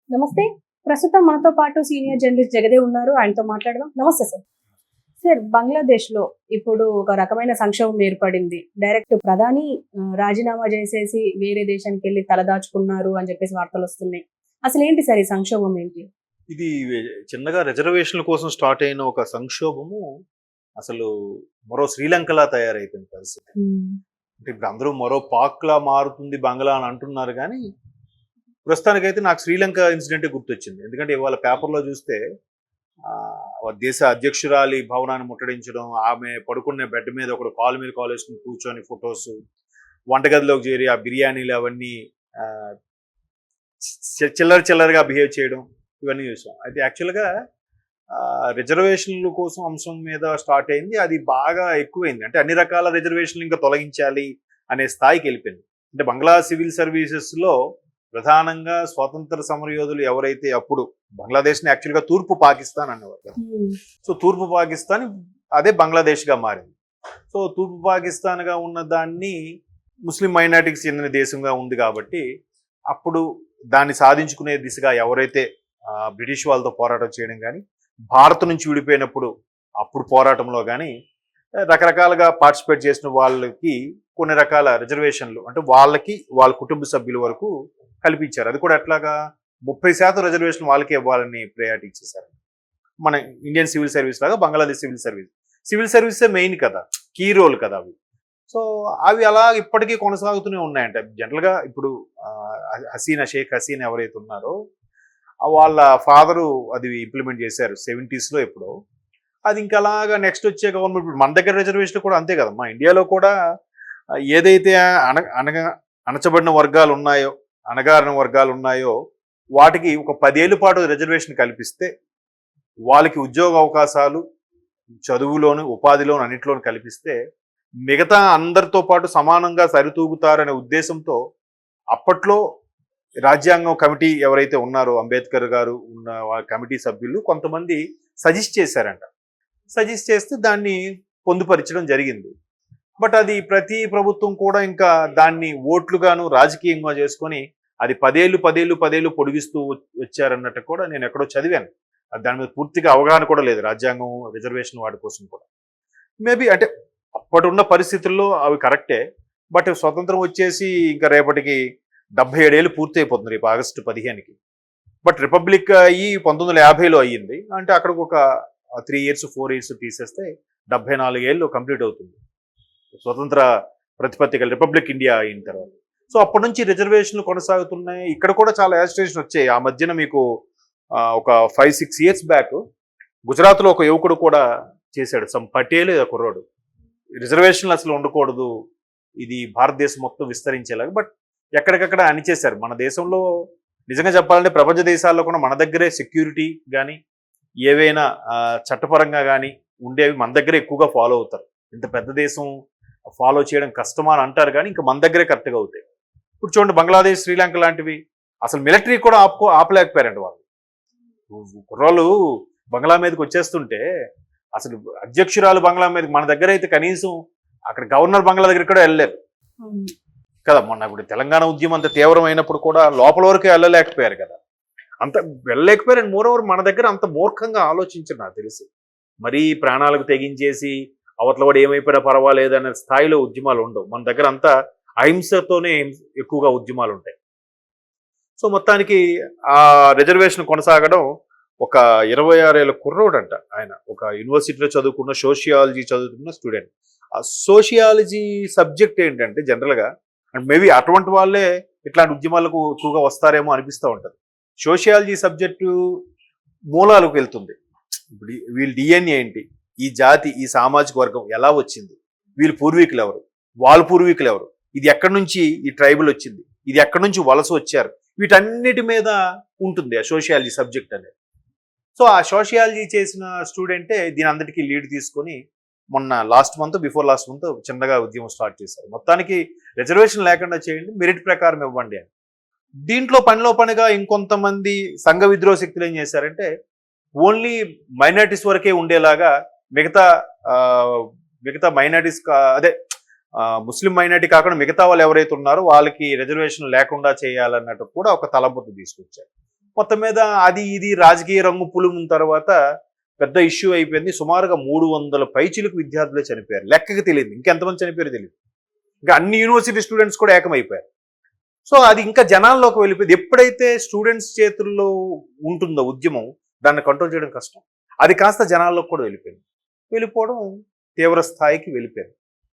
నమస్తే. ప్రస్తుతం మనతో పాటు సీనియర్ జర్నలిస్ట్ జగదేవ్ ఉన్నారు. ఆయనతో మాట్లాడదాం. నమస్తే సార్. సార్, బంగ్లాదేశ్‌లో ఇప్పుడు ఒక రకమైన సంక్షోభం ఏర్పడింది. డైరెక్ట్ ప్రధాని రాజీనామా చేసేసి వేరే దేశానికెళ్ళి తలదాచుకున్నారు అని చెప్పేసి వార్తలొస్తున్నాయి. అసలేంటి సార్ ఈ సంక్షోభం ఏంటి? ఇది చిన్నగా రిజర్వేషన్ల కోసం స్టార్ట్ అయిన ఒక సంక్షోభము అసలు మరో శ్రీలంకలా తయారైపోయింది పరిస్థితి. అంటే ఇప్పుడు అందరూ మరో పాక్‌లా మారుతుంది బంగ్లా అని అంటున్నారు గానీ, ప్రస్తుతానికైతే నాకు శ్రీలంక ఇన్సిడెంటే గుర్తొచ్చింది. ఎందుకంటే ఇవాళ పేపర్‌లో చూస్తే దేశ అధ్యక్షురాలి భవనాన్ని ముట్టడించడం, ఆమె పడుకునే బెడ్ మీద ఒకడు కాలు మీద కాలేసుకొని కూర్చొని ఫోటోసు, వంటగదిలోకి చేరి ఆ బిర్యానీలు అవన్నీ ఆహ్, చిల్లర చిల్లరగా బిహేవ్ చేయడం ఇవన్నీ చూసాం. అయితే యాక్చువల్‌గా రిజర్వేషన్ల కోసం అంశం మీద స్టార్ట్ అయింది. అది బాగా ఎక్కువైంది. అంటే అన్ని రకాల రిజర్వేషన్లు ఇంకా తొలగించాలి అనే స్థాయికి వెళ్ళిపోయింది. అంటే బంగ్లా సివిల్ సర్వీసెస్‌లో ప్రధానంగా స్వాతంత్ర సమరయోధులు ఎవరైతే అప్పుడు బంగ్లాదేశ్‌ని యాక్చువల్‌గా తూర్పు పాకిస్తాన్ అనేవారు కదా. సో తూర్పు పాకిస్తాన్ అదే బంగ్లాదేశ్‌గా మారింది. సో తూర్పు పాకిస్తాన్‌గా ఉన్న దాన్ని ముస్లిం మైనారిటీకి చెందిన దేశంగా ఉంది కాబట్టి అప్పుడు దాన్ని సాధించుకునే దిశగా ఎవరైతే బ్రిటిష్ వాళ్ళతో పోరాటం చేయడం కానీ, భారత్ నుంచి విడిపోయినప్పుడు అప్పుడు పోరాటంలో కానీ రకరకాలుగా పార్టిసిపేట్ చేసిన వాళ్ళకి కొన్ని రకాల రిజర్వేషన్లు అంటే వాళ్ళకి వాళ్ళ కుటుంబ సభ్యుల వరకు కల్పించారు. అది కూడా ఎట్లాగా 30% రిజర్వేషన్ వాళ్ళకి ఇవ్వాలని ప్రయారిటీ ఇచ్చేసారు. మన ఇండియన్ సివిల్ సర్వీస్ లాగా బంగ్లాదేశ్ సివిల్ సర్వీసే మెయిన్ కదా, కీ రోల్ కదా అవి. సో అవి అలా ఇప్పటికీ కొనసాగుతూనే ఉన్నాయంట. జనరల్గా ఇప్పుడు షేక్ హసీనా ఎవరైతే ఉన్నారో వాళ్ళ ఫాదరు అది ఇంప్లిమెంట్ చేశారు 70s ఎప్పుడో. అది ఇంకా అలాగా నెక్స్ట్ వచ్చే గవర్నమెంట్ ఇప్పుడు మన దగ్గర రిజర్వేషన్ కూడా అంతే కదా. మా ఇండియాలో కూడా ఏదైతే అణచబడిన వర్గాలు ఉన్నాయో, అణగారిన వర్గాలు ఉన్నాయో వాటికి ఒక 10 ఏళ్ల పాటు రిజర్వేషన్ కల్పిస్తే వాళ్ళకి ఉద్యోగ అవకాశాలు చదువులోను, ఉపాధిలోను అన్నింటిలోను కల్పిస్తే మిగతా అందరితో పాటు సమానంగా సరితూగుతారనే ఉద్దేశంతో అప్పట్లో రాజ్యాంగం కమిటీ ఎవరైతే ఉన్నారో అంబేద్కర్ గారు ఉన్న కమిటీ సభ్యులు కొంతమంది సజెస్ట్ చేశారంట. సజెస్ట్ చేస్తే దాన్ని పొందుపరచడం జరిగింది. బట్ అది ప్రతి ప్రభుత్వం కూడా ఇంకా దాన్ని ఓట్లుగాను రాజకీయంగా చేసుకొని అది 10 ఏళ్ళు పొడిగిస్తూ వచ్చారన్నట్టు కూడా నేను ఎక్కడో చదివాను. దాని మీద పూర్తిగా అవగాహన కూడా లేదు రాజ్యాంగం రిజర్వేషన్ వాటి కోసం కూడా. మేబీ అంటే అప్పటిన్న పరిస్థితుల్లో అవి కరెక్టే. బట్ స్వతంత్రం వచ్చేసి ఇంకా రేపటికి 77 ఏళ్ళు పూర్తి అయిపోతుంది రేపు ఆగస్టు 15కి. బట్ రిపబ్లిక్ అయ్యి 1950లో అయ్యింది. అంటే అక్కడికి ఒక 3 ఇయర్స్ 4 ఇయర్స్ తీసేస్తే 74 ఏళ్ళు కంప్లీట్ అవుతుంది స్వతంత్ర ప్రతిపత్తిగా రిపబ్లిక్ ఇండియా అయిన తర్వాత. సో అప్పటి నుంచి రిజర్వేషన్లు కొనసాగుతున్నాయి. ఇక్కడ కూడా చాలా యాజిటేషన్ వచ్చాయి. ఆ మధ్యన మీకు ఒక 5-6 ఇయర్స్ బ్యాక్ గుజరాత్లో ఒక యువకుడు కూడా చేశాడు. సమ్ పటేల్ కుర్రాడు రిజర్వేషన్లు అసలు ఉండకూడదు, ఇది భారతదేశం మొత్తం విస్తరించేలాగా. బట్ ఎక్కడికక్కడ అణిచేశారు. మన దేశంలో నిజంగా చెప్పాలంటే ప్రపంచ దేశాల్లో కూడా మన దగ్గరే సెక్యూరిటీ కానీ ఏవైనా చట్టపరంగా కానీ ఉండేవి మన దగ్గరే ఎక్కువగా ఫాలో అవుతారు. ఇంత పెద్ద దేశం ఫాలో చేయడం కష్టమా అని అంటారు కానీ ఇంకా మన దగ్గరే కరెక్ట్గా అవుతాయి. ఇప్పుడు చూడండి బంగ్లాదేశ్, శ్రీలంక లాంటివి అసలు మిలిటరీ కూడా ఆపలేకపోయారంట వాళ్ళు. కుర్రాళ్ళు బంగ్లా మీదకి వచ్చేస్తుంటే అసలు అధ్యక్షురాలు బంగ్లా మీద మన దగ్గర అయితే కనీసం అక్కడ గవర్నర్ బంగ్లా దగ్గర కూడా వెళ్ళలేరు కదా. మొన్న ఇప్పుడు తెలంగాణ ఉద్యమం అంత తీవ్రమైనప్పుడు కూడా లోపల వరకు వెళ్ళలేకపోయారు కదా. అంత వెళ్ళలేకపోయారు. అండ్ మోర్ ఓవర్ మన దగ్గర అంత మూర్ఖంగా ఆలోచించారు నాకు తెలిసి. మరీ ప్రాణాలకు తెగించేసి అవతల వాడు ఏమైపోయినా పర్వాలేదు అనే స్థాయిలో ఉద్యమాలు ఉండవు. మన దగ్గర అంతా అహింసతోనే ఎక్కువగా ఉద్యమాలు ఉంటాయి. సో మొత్తానికి ఆ రిజర్వేషన్ కొనసాగడం ఒక 26 ఏళ్ళ కుర్రోడంట ఆయన. ఒక యూనివర్సిటీలో చదువుకున్న సోషియాలజీ చదువుతున్న స్టూడెంట్. ఆ సోషియాలజీ సబ్జెక్ట్ ఏంటంటే జనరల్గా అండ్ మేబీ అటువంటి వాళ్ళే ఇట్లాంటి ఉద్యమాలకు ఎక్కువగా వస్తారేమో అనిపిస్తూ ఉంటుంది. సోషియాలజీ సబ్జెక్టు మూలాలకు వెళ్తుంది. ఇప్పుడు వీళ్ళ డిఎన్ఏ ఏంటి, ఈ జాతి, ఈ సామాజిక వర్గం ఎలా వచ్చింది, వీళ్ళ పూర్వీకులు ఎవరు, వాళ్ళ పూర్వీకులు ఎవరు, ఇది ఎక్కడి నుంచి ఈ ట్రైబల్ వచ్చింది, ఇది ఎక్కడి నుంచి వలస వచ్చారు, వీటన్నిటి మీద ఉంటుంది ఆ సోషియాలజీ సబ్జెక్ట్ అనేది. సో ఆ సోషియాలజీ చేసిన స్టూడెంటే దీని అందరికీ లీడ్ తీసుకొని మొన్న బిఫోర్ లాస్ట్ మంత్ చిన్నగా ఉద్యమం స్టార్ట్ చేశారు. మొత్తానికి రిజర్వేషన్ లేకుండా చేయండి, మెరిట్ ప్రకారం ఇవ్వండి అని. దీంట్లో పనిలో పనిగా ఇంకొంతమంది సంఘ విద్రోహ శక్తులు ఏం చేశారంటే ఓన్లీ మైనారిటీస్ వరకే ఉండేలాగా మిగతా మైనారిటీస్ అదే ముస్లిం మైనారిటీ కాకుండా మిగతా వాళ్ళు ఎవరైతే ఉన్నారో వాళ్ళకి రిజర్వేషన్ లేకుండా చేయాలన్నట్టు కూడా ఒక తలబొత్తు తీసుకొచ్చారు. మొత్తం మీద అది ఇది రాజకీయ రంగు పులుమున తర్వాత పెద్ద ఇష్యూ అయిపోయింది. సుమారుగా 300 పైచిలకు విద్యార్థులే చనిపోయారు. లెక్కకి తెలియదు ఇంకెంతమంది చనిపోయారో తెలియదు. ఇంకా అన్ని యూనివర్సిటీ స్టూడెంట్స్ కూడా ఏకమైపోయారు. సో అది ఇంకా జనాల్లోకి వెళ్ళిపోయింది. ఎప్పుడైతే స్టూడెంట్స్ చేతుల్లో ఉంటుందో ఉద్యమం, దాన్ని కంట్రోల్ చేయడం కష్టం. అది కాస్త జనాల్లోకి కూడా వెళ్ళిపోయింది. వెళ్ళిపోవడం తీవ్ర స్థాయికి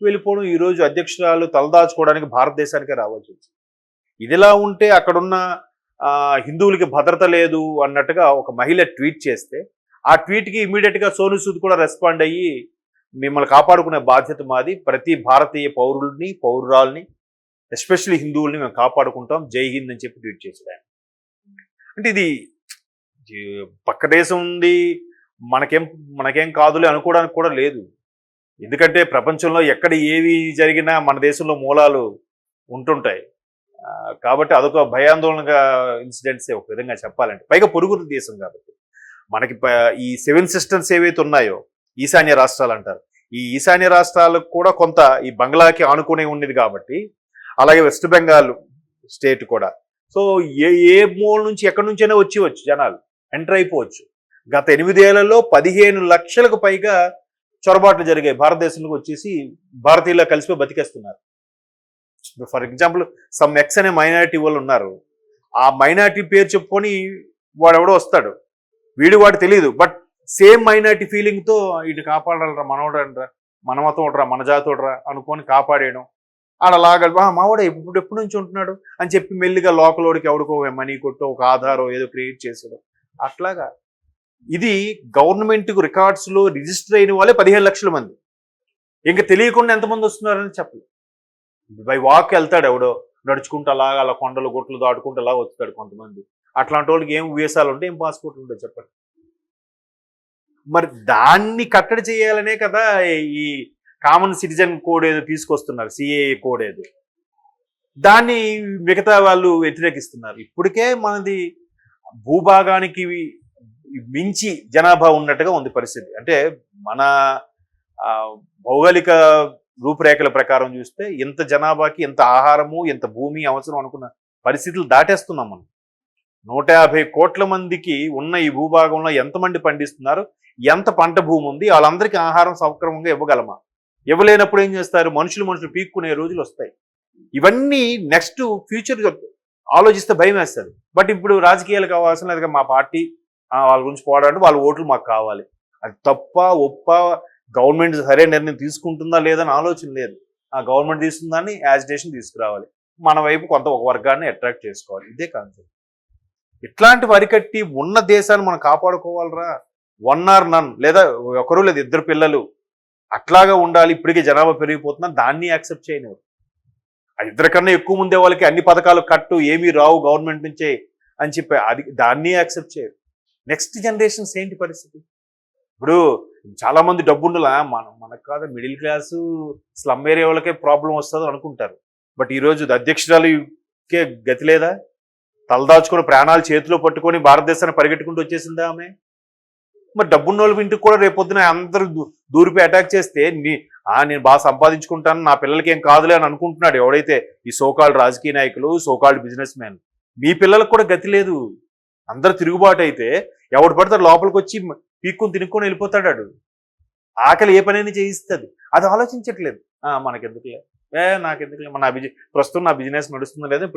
వెళ్ళిపోవడం ఈరోజు అధ్యక్షురాలు తలదాచుకోవడానికి భారతదేశానికే రావాల్సి వచ్చింది. ఇదిలా ఉంటే అక్కడున్న హిందువులకి భద్రత లేదు అన్నట్టుగా ఒక మహిళ ట్వీట్ చేస్తే, ఆ ట్వీట్కి ఇమీడియట్గా సోను సూద్ కూడా రెస్పాండ్ అయ్యి, మిమ్మల్ని కాపాడుకునే బాధ్యత మాది, ప్రతి భారతీయ పౌరుల్ని పౌరురాల్ని ఎస్పెషల్లీ హిందువుల్ని మేము కాపాడుకుంటాం, జై హింద్ అని చెప్పి ట్వీట్ చేశాడు ఆయన. అంటే ఇది పక్క దేశం ఉంది, మనకేం కాదులే అనుకోవడానికి కూడా లేదు. ఎందుకంటే ప్రపంచంలో ఎక్కడ ఏవి జరిగినా మన దేశంలో మూలాలు ఉంటుంటాయి. కాబట్టి అదొక భయాందోళనగా ఇన్సిడెంట్సే ఒక విధంగా చెప్పాలంటే. పైగా పొరుగు దేశం కాబట్టి మనకి ఈ 7 సిస్టమ్స్ ఏవైతే ఉన్నాయో, ఈశాన్య రాష్ట్రాలు అంటారు, ఈ ఈశాన్య రాష్ట్రాలకు కూడా కొంత ఈ బంగ్లాకి ఆనుకునే ఉండేది కాబట్టి, అలాగే వెస్ట్ బెంగాల్ స్టేట్ కూడా. సో ఏ మూల నుంచి ఎక్కడి నుంచైనా వచ్చి జనాలు ఎంటర్ అయిపోవచ్చు. గత 8 ఏళ్లలో 15 లక్షలకు పైగా చొరబాట్లు జరిగాయి. భారతదేశంలోకి వచ్చేసి భారతీయుల్లో కలిసిపోయి బతికేస్తున్నారు. ఫర్ ఎగ్జాంపుల్ సమ్ ఎక్స్ అనే మైనారిటీ వాళ్ళు ఉన్నారు. ఆ మైనారిటీ పేరు చెప్పుకొని వాడెవడో వస్తాడు, వాడు తెలియదు, బట్ సేమ్ మైనారిటీ ఫీలింగ్తో ఇటు కాపాడాలరా, మనోడరా, మన మతం ఒకటరా, మన జాతి ఒకటరా అనుకొని కాపాడేయడం. ఆడలాగా మావాడే ఎప్పటి నుంచి ఉంటున్నాడు అని చెప్పి మెల్లిగా లోకలోడికి ఎవడికో మనీ కొట్టో ఒక ఆధారం ఏదో క్రియేట్ చేసాడు. అట్లాగా ఇది గవర్నమెంట్కు రికార్డ్స్లో రిజిస్టర్ అయిన వాళ్ళే 15 లక్షల మంది. ఇంకా తెలియకుండా ఎంతమంది వస్తున్నారని చెప్పలేదు. బై వాక్ వెళ్తాడు ఎవడో, నడుచుకుంటూ అలా కొండలు గుట్టలు దాటుకుంటూ అలా వస్తాడు కొంతమంది. అట్లాంటి వాళ్ళకి ఏం వీసాలు ఉంటాయి, ఏం పాస్పోర్ట్లు ఉంటాయి చెప్పండి. మరి దాన్ని కట్టడి చేయాలనే కదా ఈ కామన్ సిటిజన్ కోడ్ ఏదో తీసుకొస్తున్నారు, సిఏఏ కోడ్ ఏదో. దాన్ని మిగతా వాళ్ళు వ్యతిరేకిస్తున్నారు. ఇప్పటికే మనది భూభాగానికి మించి జనాభా ఉన్నట్టుగా ఉంది పరిస్థితి. అంటే మన భౌగోళిక రూపురేఖల ప్రకారం చూస్తే ఎంత జనాభాకి ఎంత ఆహారము ఎంత భూమి అవసరం అనుకున్న పరిస్థితులు దాటేస్తున్నాం మనం. 150 కోట్ల మందికి ఉన్న ఈ భూభాగంలో ఎంతమంది పండిస్తున్నారు, ఎంత పంట భూమి ఉంది, వాళ్ళందరికీ ఆహారం సక్రమంగా ఇవ్వగలమా? ఇవ్వలేనప్పుడు ఏం చేస్తారు, మనుషులు పీక్కునే రోజులు వస్తాయి. ఇవన్నీ నెక్స్ట్ ఫ్యూచర్ ఆలోచిస్తే భయం వేస్తుంది. బట్ ఇప్పుడు రాజకీయాలు కావాల్సిన లేదు, మా పార్టీ వాళ్ళ గురించి పోవడానికి వాళ్ళ ఓట్లు మాకు కావాలి. అది తప్ప ఒప్ప, గవర్నమెంట్ సరే నిర్ణయం తీసుకుంటుందా లేదని ఆలోచన లేదు. ఆ గవర్నమెంట్ తీసుకుందాన్ని యాజిటేషన్ తీసుకురావాలి, మన వైపు కొంత ఒక వర్గాన్ని అట్రాక్ట్ చేసుకోవాలి. ఇదే కాన్సెప్ట్. ఇట్లాంటి వరికట్టి ఉన్న దేశాన్ని మనం కాపాడుకోవాలరా. 1 or none, లేదా ఒకరు లేదా 2 పిల్లలు అట్లాగా ఉండాలి. ఇప్పటికే జనాభా పెరిగిపోతున్నా దాన్ని యాక్సెప్ట్ చేయనివ్వరు. ఆ 2 కన్నా ఎక్కువ ఉండే వాళ్ళకి అన్ని పథకాలు కట్టు, ఏమీ రావు గవర్నమెంట్ నుంచే అని చెప్పి దాన్ని యాక్సెప్ట్ చేయరు. నెక్స్ట్ జనరేషన్స్ ఏంటి పరిస్థితి? ఇప్పుడు చాలా మంది డబ్బుండలా, మనకు కాదు, మిడిల్ క్లాసు స్లమ్ ఏరియా వాళ్ళకే ప్రాబ్లం వస్తుందో అనుకుంటారు. బట్ ఈరోజు అధ్యక్షురాలుకే గతి లేదా? తలదాచుకొని ప్రాణాలు చేతిలో పట్టుకొని భారతదేశాన్ని పరిగెట్టుకుంటూ వచ్చేసిందా ఆమె? మరి డబ్బున్న వాళ్ళ ఇంటికి కూడా రేపొద్దున అందరూ దూరిపై అటాక్ చేస్తే నేను బాగా సంపాదించుకుంటాను, నా పిల్లలకి ఏం కాదులే అని అనుకుంటున్నాడు ఎవడైతే ఈ సోకాల్డ్ రాజకీయ నాయకులు, సోకాల్డ్ బిజినెస్ మ్యాన్. మీ పిల్లలకు కూడా గతి లేదు. అందరు తిరుగుబాటు అయితే ఎవడు పడితే లోపలికి వచ్చి పీక్కుని తినుక్కొని వెళ్ళిపోతాడు. ఆకలి ఏ పనైనా చేయిస్తుంది. అది ఆలోచించట్లేదు. మనకెందుకులే, నాకెందుకులే, ప్రస్తుతం నా బిజినెస్ నడుస్తుందా లేదా,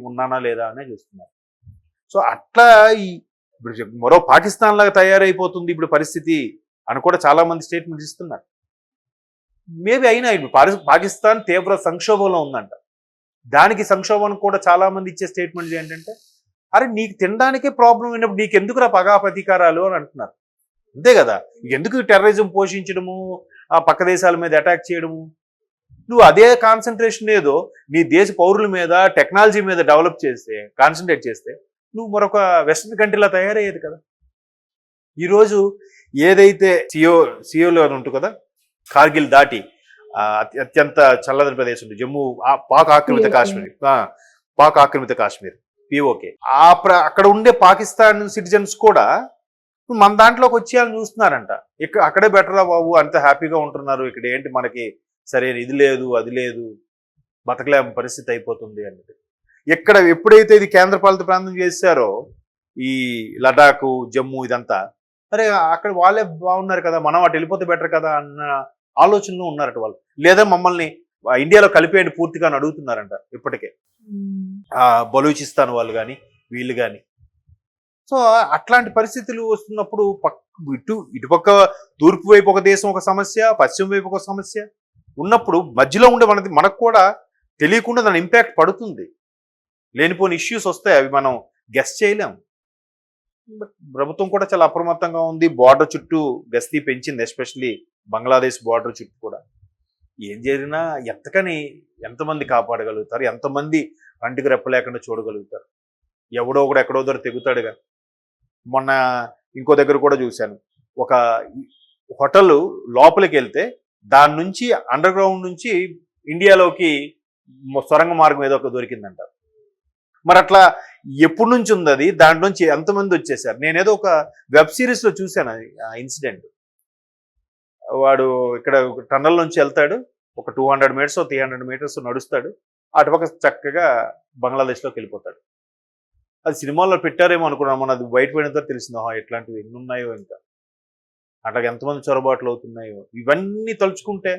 ఉన్నానా లేదా అనే చూస్తున్నారు. సో అట్లా ఇప్పుడు మరో పాకిస్తాన్ లాగా తయారైపోతుంది ఇప్పుడు పరిస్థితి అని కూడా చాలా మంది స్టేట్మెంట్స్ ఇస్తున్నారు. మేబీ అయినా ఇప్పుడు పాకిస్తాన్ తీవ్ర సంక్షోభంలో ఉందంట. దానికి సంక్షోభానికి కూడా చాలా మంది ఇచ్చే స్టేట్మెంట్స్ ఏంటంటే, అరే నీకు తినడానికే ప్రాబ్లం అయినప్పుడు నీకెందుకురా పగా ప్రతీకారాలు అని అంటున్నారు. అంతే కదా, ఎందుకు టెర్రరిజం పోషించడము, ఆ పక్క దేశాల మీద అటాక్ చేయడము? నువ్వు అదే కాన్సన్ట్రేషన్ ఏదో నీ దేశ పౌరుల మీద, టెక్నాలజీ మీద డెవలప్ చేస్తే, కాన్సన్ట్రేట్ చేస్తే నువ్వు మరొక వెస్ట్రన్ కంట్రీలా తయారయ్యేది కదా. ఈరోజు ఏదైతే సియోలో అని ఉంటుంది కదా, కార్గిల్ దాటి అత్యంత చల్లదని ప్రదేశం ఉంది జమ్మూ, పాక్ ఆక్రమిత కాశ్మీర్ పిఓకే. అక్కడ ఉండే పాకిస్తాన్ సిటిజన్స్ కూడా మన దాంట్లోకి వచ్చేయాలని చూస్తున్నారంట. అక్కడే బెటరా బాబు, అంత హ్యాపీగా ఉంటున్నారు, ఇక్కడ ఏంటి మనకి సరైన ఇది లేదు అది లేదు, బతకలే పరిస్థితి అయిపోతుంది అన్నది. ఎప్పుడైతే ఇది కేంద్రపాలిత ప్రాంతం చేశారో ఈ లడాక్, జమ్మూ ఇదంతా, అరే అక్కడ వాళ్ళే బాగున్నారు కదా, మనం అటు వెళ్ళిపోతే బెటర్ కదా అన్న ఆలోచనలో ఉన్నారట వాళ్ళు. లేదా మమ్మల్ని ఇండియాలో కలిపేయండి పూర్తిగా అని అడుగుతున్నారంట ఇప్పటికే బలూచిస్తాన్ వాళ్ళు కానీ వీళ్ళు కానీ. సో అట్లాంటి పరిస్థితులు వస్తున్నప్పుడు ఇటుపక్క తూర్పు వైపు ఒక దేశం ఒక సమస్య, పశ్చిమ వైపు ఒక సమస్య ఉన్నప్పుడు మధ్యలో ఉండే మనకు కూడా తెలియకుండా దాని ఇంపాక్ట్ పడుతుంది. లేనిపోని ఇష్యూస్ వస్తాయి, అవి మనం గెస్ చేయలేం. ప్రభుత్వం కూడా చాలా అప్రమత్తంగా ఉంది. బార్డర్ చుట్టూ గస్తీ పెంచింది, ఎస్పెషల్లీ బంగ్లాదేశ్ బార్డర్ చుట్టూ కూడా. ఏం జరిగినా ఎంతమంది కాపాడగలుగుతారు, ఎంతమంది కంటికి రెప్పలేకుండా చూడగలుగుతారు? ఎవడో ఒకడు ఎక్కడో దగ్గర తెగుతాడుగా. మొన్న ఇంకో దగ్గర కూడా చూశాను, ఒక హోటల్ లోపలికి వెళ్తే దాని నుంచి అండర్ గ్రౌండ్ నుంచి ఇండియాలోకి సొరంగ మార్గం ఏదో ఒక దొరికిందంట. మరి అట్లా ఎప్పటి నుంచి ఉంది అది, దాంట్లో నుంచి ఎంతమంది వచ్చేసారు? నేనేదో ఒక వెబ్ సిరీస్ లో చూశాను ఆ ఇన్సిడెంట్. వాడు ఇక్కడ టన్నల్ నుంచి వెళ్తాడు, ఒక 200 మీటర్స్ 300 మీటర్స్ నడుస్తాడు, అటుపక్క చక్కగా బంగ్లాదేశ్లోకి వెళ్ళిపోతాడు. అది సినిమాల్లో పెట్టారేమో అనుకున్నాను, మన అది బయట పడిన తర్వాత తెలిసింది ఎట్లాంటివి ఎన్ని ఉన్నాయో, ఇంకా అట్లాగే ఎంతమంది చొరబాట్లు అవుతున్నాయో. ఇవన్నీ తలుచుకుంటే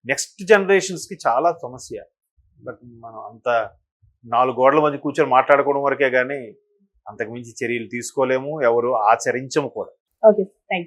నెక్స్ట్ జనరేషన్స్కి చాలా సమస్య. బట్ మనం అంత 4 గోడల మధ్య కూర్చొని మాట్లాడుకోవడం వరకే కానీ అంతకుమించి చర్యలు తీసుకోలేము, ఎవరు ఆచరించము కూడా. Okay, thank you.